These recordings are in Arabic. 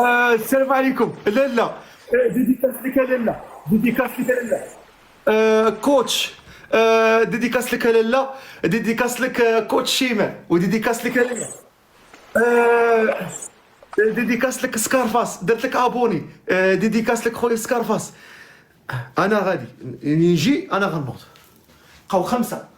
السلام عليكم لالا. ديديكاس لك لالا. ديديكاس لك لالا. كوتش. ديديكاس لك لالا. ديديكاس لك كوتش شيماء، وديديكاس لك لالا. آه، ديديكاس لك سكارفاس، درت لك ابوني. ديديكاس لك خويا سكارفاس. انا غادي نجي، انا غنوض. بقاو خمسه.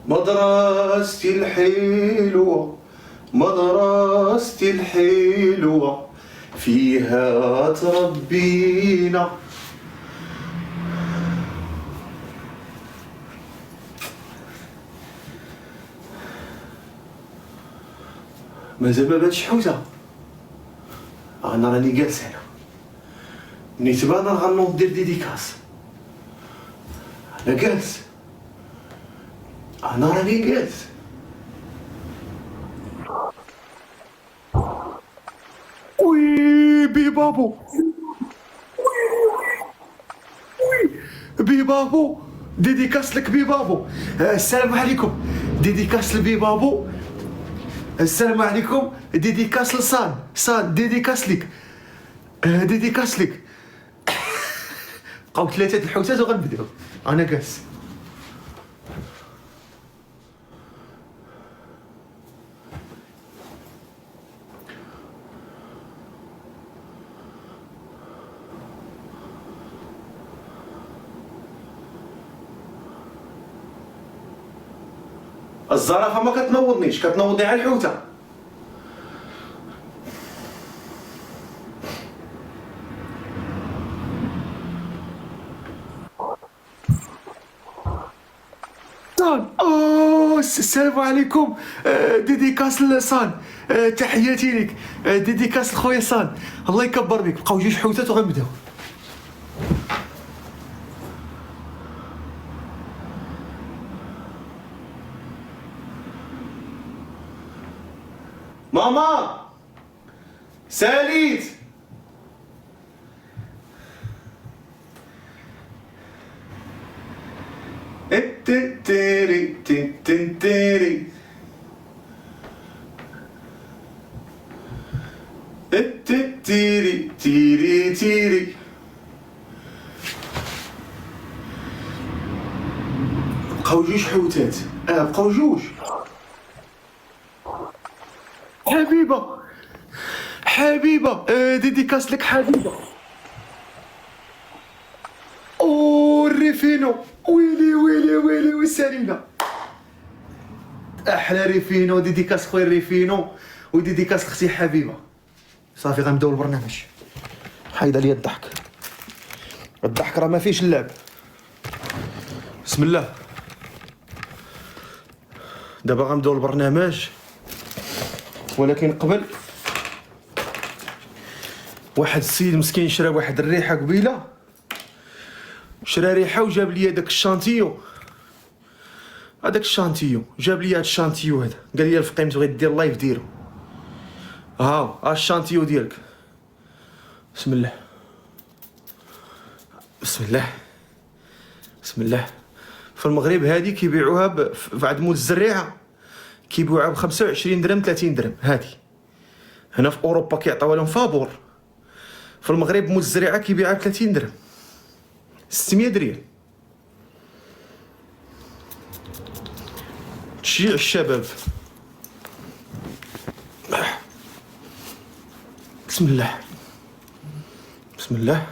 مدرستي الحلوة، مدرستي الحلوة، فيها تربينا. مازال ما بانش حوته. انا راني جالس هنا، نيت بانا غنوض ندير ديديكاس. انا جالس، انا راني جالس. وي بي بابو، بي بابو. ديديكاس لك بي بابو. السلام عليكم. ديديكاس لبي بابو. السلام عليكم. ديديكاس لصان. صان ديديكاس لك. ديديكاس لك. بقاو ثلاثة الحوتات وغنبداو. انا جالس. الزرافه ما كتنوضنيش، كتنوضني على الحوته. صان. السلام عليكم. ديديكاس لصان. تحياتي لك. ديديكاس لخويا صان. الله يكبر بك. بقاو جوج حوتات وغنبداو. ماما ساليت. تيري تيري تيري تيري تيري. بقاو جوج حوتات. بقاو جوج. حبيبه، حبيبه. ديديكاس لك حبيبه. الريفينو. ويلي ويلي ويلي وسالينا. احلى ريفينو. ديديكاس خويا ريفينو، وديديكاس لختي حبيبه. صافي غنبداو البرنامج. حيد عليا الضحك، الضحك راه ما فيش اللعب. بسم الله. دابا غنبداو البرنامج، ولكن قبل واحد السيد مسكين شرا واحد الريحه قبيله. شرا ريحه وجاب لي داك الشانتيو. هذاك الشانتيو جاب لي هذا الشانتيو هذا، قال لي الفقيم تبغي دير لايف ديرو. ها الشانتيو ديالك. بسم الله، بسم الله، بسم الله. في المغرب هذه كيبيعوها بعد مول الزريعه، كيبيعوها ب 25 درهم 30 درهم. هذه هنا في اوروبا كيعطيوها لهم فابور. في المغرب مول الزريعه كيبيعها ب 30 درهم، 600 ريال. تشجيع الشباب. بسم الله، بسم الله.